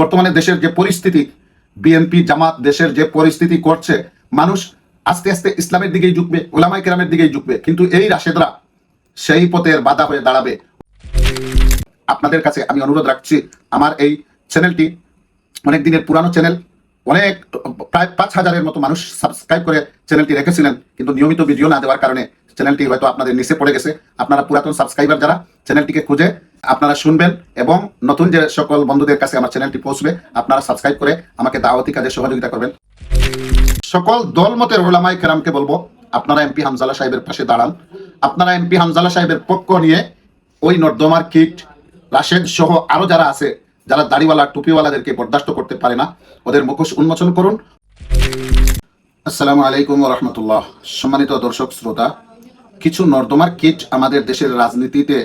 বর্তমানে দেশের যে পরিস্থিতি, বিএনপি জামাত দেশের যে পরিস্থিতি করছে, মানুষ আস্তে আস্তে ইসলামের দিকেই ঝুঁকবে, ওলামায়ে কেরামের দিকেই ঝুঁকবে, কিন্তু এই রাশেদরা সেই পথের বাধা হয়ে দাঁড়াবে। আপনাদের কাছে আমি অনুরোধ রাখছি, আমার এই চ্যানেলটি অনেক দিনের পুরানো চ্যানেল, অনেক প্রায় 5,000-এর মতো মানুষ সাবস্ক্রাইব করে চ্যানেলটি রেখেছিলেন, কিন্তু নিয়মিত ভিডিও না দেওয়ার কারণে চ্যানেলটি হয়তো আপনাদের নিচে পড়ে গেছে। আপনারা পুরাতন সাবস্ক্রাইবার যারা, চ্যানেলটিকে খুঁজে আপনারা শুনবেন এবং নতুন যে সকল বন্ধুদের কাছে আমার চ্যানেলটি পৌঁছবে, আপনারা সাবস্ক্রাইব করে আমাকে দাওয়াতি কাজে সহযোগিতা করবেন। সকল দলমতের ওলামায়ে কেরামকে বলবো, আপনারা এমপি হামজালা সাহেবের পাশে দাঁড়ান। আপনারা এমপি হামজালা সাহেবের পক্ষ নিয়ে ওই নর্দমার কিট, রাশেদ সহ আরো যারা আছে, যারা দাড়িওয়ালা টুপিওয়ালাদেরকে বরদাস্ত করতে পারে না, ওদের মুখোশ উন্মোচন করুন। আসসালামু আলাইকুম ওয়া রাহমাতুল্লাহ। সম্মানিত দর্শক শ্রোতা, কিছু নর্দমার কিট আমাদের দেশের রাজনীতিতে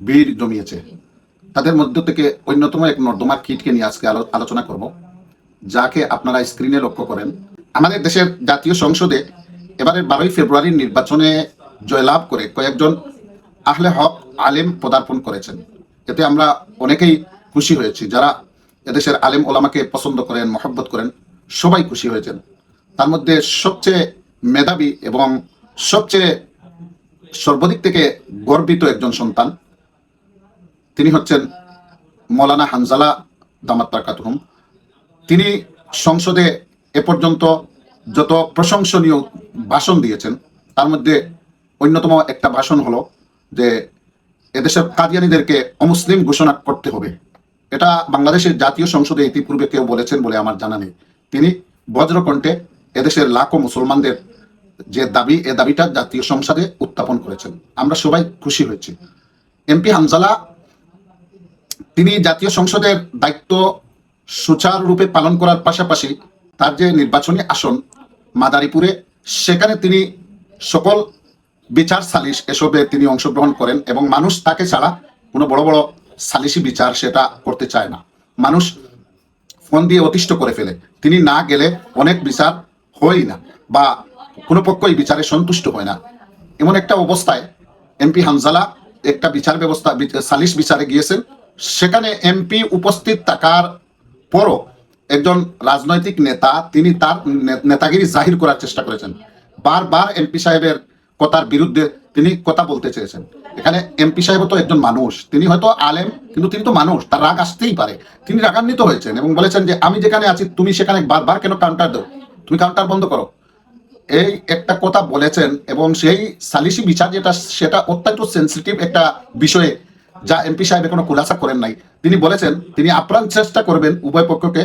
ভিড় জমিয়েছে। তাদের মধ্য থেকে অন্যতম এক নর্দমার কিটকে নিয়ে আজকে আলোচনা করব, যাকে আপনারা স্ক্রিনে লক্ষ্য করেন। আমাদের দেশের জাতীয় সংসদে এবারের 12ই ফেব্রুয়ারির নির্বাচনে জয়লাভ করে কয়েকজন আহলে হক আলেম পদার্পণ করেছেন। এতে আমরা অনেকেই খুশি হয়েছি। যারা এদেশের আলেম ওলামাকে পছন্দ করেন, মহব্বত করেন, সবাই খুশি হয়েছেন। তার মধ্যে সবচেয়ে মেধাবী এবং সবচেয়ে সর্বদিক থেকে গর্বিত একজন সন্তান, তিনি হচ্ছেন মৌলানা হানজালা দামাত বারাকাতুহুম। তিনি সংসদে এ পর্যন্ত যত প্রশংসনীয় ভাষণ দিয়েছেন, তার মধ্যে অন্যতম একটা ভাষণ হলো যে এদেশের কাদিয়ানীদেরকে অমুসলিম ঘোষণা করতে হবে। এটা বাংলাদেশের জাতীয় সংসদে ইতিপূর্বে কেউ বলেছেন বলে আমার জানা নেই। তিনি বজ্রকণ্ঠে এদেশের লাখো মুসলমানদের যে দাবি, এ দাবিটা জাতীয় সংসদে উত্থাপন করেছেন। আমরা সবাই খুশি হয়েছি। এমপি হামজালা তিনি জাতীয় সংসদের দায়িত্ব সুচারুরূপে পালন করার পাশাপাশি তার যে নির্বাচনী আসন মাদারীপুরে, সেখানে তিনি সকল বিচার সালিশ এসবে তিনি অংশগ্রহণ করেন এবং মানুষ তাকে ছাড়া কোনো বড় বড় সালিশি বিচার সেটা করতে চায় না। মানুষ ফোন দিয়ে অতিষ্ঠ করে ফেলে। তিনি না গেলে অনেক বিচার হয় না বা কোনো পক্ষই বিচারে সন্তুষ্ট হয় না। এমন একটা অবস্থায় এমপি হামজালা একটা বিচার ব্যবস্থা, সালিশ বিচারে গিয়েছেন। সেখানে এমপি উপস্থিত থাকার পরও একজন রাজনৈতিক নেতা তিনি তার নেতাগিরি জাহির করার চেষ্টা করেছেন। বারবার এমপি সাহেবের কথার বিরুদ্ধে তিনি কথা বলতে চেয়েছেন। এখানে এমপি সাহেব তো একজন মানুষ, তিনি হয়তো আলেম, কিন্তু তিনি তো মানুষ, তার রাগ আসতেই পারে। তিনি রাগান্বিত হয়েছেন এবং বলেছেন যে আমি যেখানে আছি তুমি সেখানে বারবার কেন কাউন্টার দাও, তুমি কাউন্টার বন্ধ করো, এই একটা কথা বলেছেন। এবং সেই সালিশি বিচার যেটা, সেটা অত্যন্ত সেন্সিটিভ একটা বিষয়ে, যা এমপি সাহেব এখনো খুলাসা করেন নাই। তিনি বলেছেন তিনি আপ্রাণ চেষ্টা করবেন উভয় পক্ষকে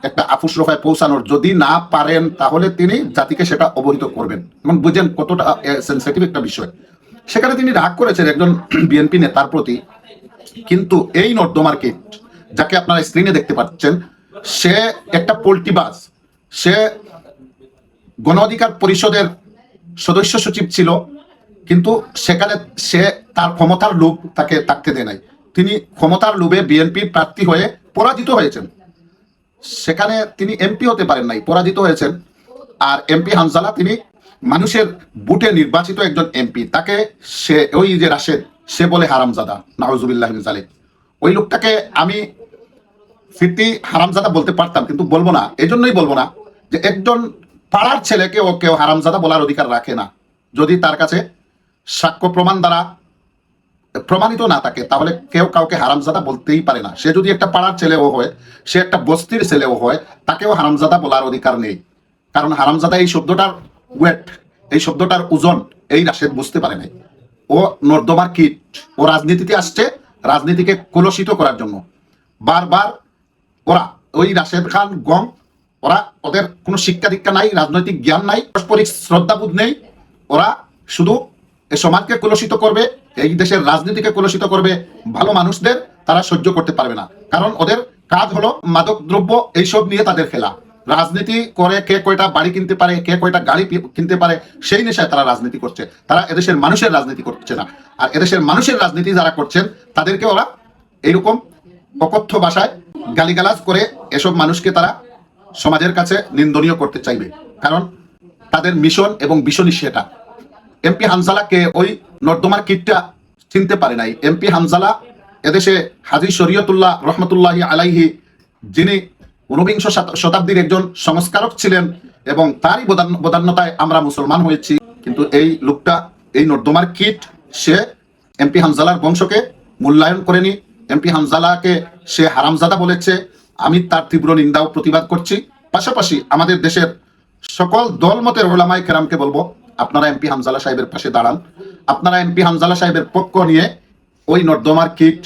একটা আফুস রফায় পৌঁছানোর, যদি না পারেন তাহলে তিনি জাতিকে সেটা অবহিত করবেন। এবং বুঝেন কতটা সেন্সিটিভ একটা বিষয়। সেখানে তিনি রাগ করেছেন একজন বিএনপি নেতার প্রতি। কিন্তু এই নর্দমার কিট, যাকে আপনারা স্ক্রিনে দেখতে পাচ্ছেন, সে একটা পোল্ট্রিবাজ। সে গণ অধিকার পরিষদের সদস্য সচিব ছিল, কিন্তু সেখানে সে তার ক্ষমতার লোভ তাকে থাকতে দেয় নাই। তিনি ক্ষমতার লোভে বিএনপি প্রার্থী হয়ে পরাজিত হয়েছেন। সেখানে তিনি এমপি হতে পারেন নাই, পরাজিত হয়েছেন। আর এমপি হামজালা তিনি মানুষের ভোটে নির্বাচিত একজন এমপি। তাকে সে ওই যে রাশেদ, সে বলে হারামজাদা, নাউজুবিল্লাহ মিন যালিক। ওই লোকটাকে আমি ফিরতি হারামজাদা বলতে পারতাম, কিন্তু বলবো না। এই জন্যই বলবো না যে একজন পাড়ার ছেলেকে ও কেউ হারামজাদা বলার অধিকার রাখে না। যদি তার কাছে সাক্ষ্য প্রমাণ দ্বারা প্রমাণিত না থাকে, তাহলে কেউ কাউকে হারামজাদা বলতেই পারে না। সে যদি একটা পাড়ার ছেলেও হয়, সে একটা বস্তির ছেলেও হয়, তাকেও হারামজাদা বলার অধিকার নেই। কারণ হারামজাদা এই শব্দটার ওয়েট, এই শব্দটার ওজন এই রাশেদ বুঝতে পারে নাই। ও নর্দমার কিট, ও রাজনীতিতে আসছে রাজনীতিকে কলুষিত করার জন্য। বারবার ওরা ওই রাশেদ খান গং, ওরা ওদের কোনো শিক্ষা দীক্ষা নাই, রাজনৈতিক জ্ঞান নাই, পারস্পরিক শ্রদ্ধাবোধ নেই। ওরা শুধু এই সমাজকে কলুষিত করবে, এই দেশের রাজনীতিকে কলুষিত করবে। ভালো মানুষদের তারা সহ্য করতে পারবে না, কারণ ওদের কাজ হলো মাদক দ্রব্য এইসব নিয়ে তাদের খেলা। রাজনীতি করে কে কয়টা বাড়ি কিনতে পারে, কে কয়টা গাড়ি কিনতে পারে, সেই নেশায় তারা রাজনীতি করছে। তারা এদেশের মানুষের রাজনীতি করছে না। আর এদেশের মানুষের রাজনীতি যারা করছেন, তাদেরকে ওরা এইরকম অকথ্য ভাষায় গালিগালাজ করে এসব মানুষকে তারা সমাজের কাছে নিন্দনীয় করতে চাইবে, কারণ তাদের মিশন এবং ভীষণই সেটা। এমপি হামজালাকে ওই নর্দমার কিটটা চিনতে পারে নাই। এমপি হামজালা এদেশে হাজী শরীয়তুল্লাহ রহমতুল্লাহি আলাইহি, যিনি ঊনবিংশ শতাব্দীর একজন সংস্কারক ছিলেন এবং তারই বদান্যতায় আমরা মুসলমান হয়েছি। কিন্তু এই লোকটা, এই নর্দমার কীট, সে এমপি হামজালার বংশকে মূল্যায়ন করেনি। এমপি হামজালাকে সে হারামজাদা বলেছে। আমি তার তীব্র নিন্দা ও প্রতিবাদ করছি। পাশাপাশি আমাদের দেশের সকল দলমতের ওলামায়ে কেরামকে বলবো, আপনারা এমপি হামজালা সাহেবের পাশে দাঁড়ান। আপনারা এমপি হামজালা সাহেবের পক্ষ নিয়ে ওই নর্দমার কীট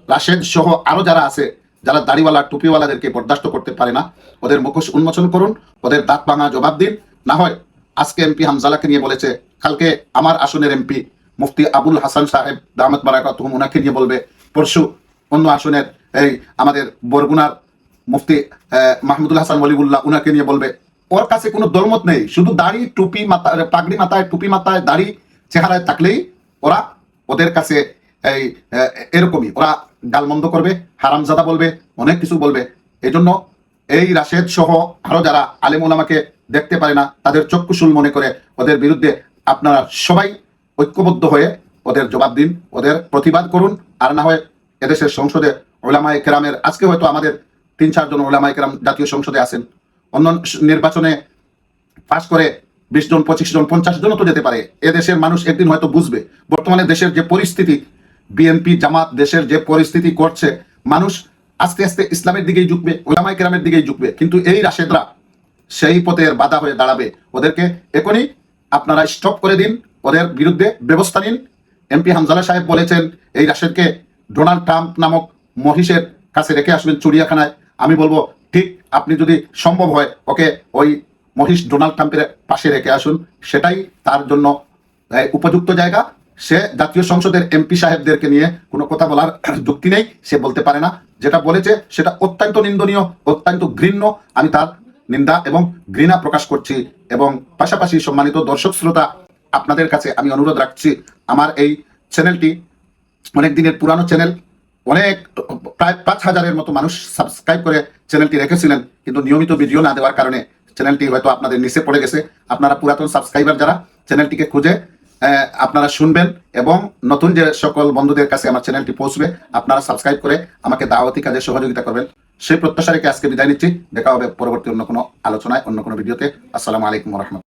রাশেদ সহ আরো যারা আছে, যারা দাড়িওয়ালা টুপিওয়ালাদেরকে বরদাস্ত করতে পারে না, ওদের মুখোশ উন্মোচন করুন, ওদের দাঁত ভাঙা জবাব দিন। না হয় আজকে এমপি হামজালাকে নিয়ে বলেছে, কালকে আমার আসনের এমপি মুফতি আবুল হাসান সাহেব দামাত বারাকাতুহুম উনাকে নিয়ে বলবে, পরশু অন্য আসনের এই আমাদের বরগুনার মুফতি মাহমুদুল হাসান ওলিউল্লাহ উনাকে নিয়ে বলবে। ওর কাছে কোনো দলমত নেই, শুধু দাড়ি টুপি মাথায়, পাগড়ি মাথায়, টুপি মাথায়, দাড়ি চেহারায় থাকলেই ওরা ওদের কাছে এই এরকমই ওরা গালমন্দ করবে, হারামজাদা বলবে, অনেক কিছু বলবে। এই জন্য এই রাশেদ সহ আরো যারা আলেম ওলামাকে দেখতে পারে না, তাদের চক্ষুশূল মনে করে ওদের বিরুদ্ধে আপনারা সবাই ঐক্যবদ্ধ হয়ে ওদের জবাব দিন, ওদের প্রতিবাদ করুন। আর না হয় এদেশের সংসদে ওলামায়ে কেরামের, আজকে হয়তো আমাদের 3-4 জন ওলামায়ে কেরাম জাতীয় সংসদে আছেন, অন্য নির্বাচনে পাশ করে 20 জন, 25 জন, 50 জনও তো যেতে পারে। এদেশের মানুষ একদিন হয়তো বুঝবে বর্তমানে দেশের যে পরিস্থিতি, বিএনপি জামাত দেশের যে পরিস্থিতি করছে, মানুষ আস্তে আস্তে ইসলামের দিকেই ঝুঁকবে, ওলামায়ে কেরামের দিকেই ঝুঁকবে। কিন্তু এই রাশেদরা সেই পথের বাধা হয়ে দাঁড়াবে। ওদেরকে এখনই আপনারা স্টপ করে দিন, ওদের বিরুদ্ধে ব্যবস্থা নিন। এমপি হামজালা সাহেব বলেছেন এই রাশেদকে ডোনাল্ড ট্রাম্প নামক মহিষের কাছে রেখে আসবেন চিড়িয়াখানায়। আমি বলবো ঠিক, আপনি যদি সম্ভব হয় ওকে ওই মহিষ ডোনাল্ড ট্রাম্পের পাশে রেখে আসুন, সেটাই তার জন্য উপযুক্ত জায়গা। সে জাতীয় সংসদের এমপি সাহেবদেরকে নিয়ে কোনো কথা বলার যুক্তি নেই, সে বলতে পারে না। যেটা বলেছে সেটা অত্যন্ত নিন্দনীয়, অত্যন্ত ঘৃণ্য। আমি তার নিন্দা এবং ঘৃণা প্রকাশ করছি। এবং পাশাপাশি সম্মানিত দর্শক শ্রোতা, আপনাদের কাছে আমি অনুরোধ রাখছি, আমার এই চ্যানেলটি অনেক দিনের পুরানো চ্যানেল, অনেক প্রায় 5000-এর মতো মানুষ সাবস্ক্রাইব করে চ্যানেলটি রেখেছিলেন, কিন্তু নিয়মিত ভিডিও না দেওয়ার কারণে চ্যানেলটি হয়তো আপনাদের নিচে পড়ে গেছে। আপনারা পুরাতন সাবস্ক্রাইবার যারা, চ্যানেলটিকে খুঁজে আপনারা শুনবেন এবং নতুন যে সকল বন্ধুদের কাছে আমার চ্যানেলটি পৌঁছবে, আপনারা সাবস্ক্রাইব করে আমাকে দাওয়াতি কাজে সহযোগিতা করবেন। সেই প্রত্যাশা রেখে আজকে বিদায় নিচ্ছি। দেখা হবে পরবর্তী অন্য কোনো আলোচনায়, অন্য কোনো ভিডিওতে। আসসালামু আলাইকুম ওয়া রাহমাতুল্লাহ।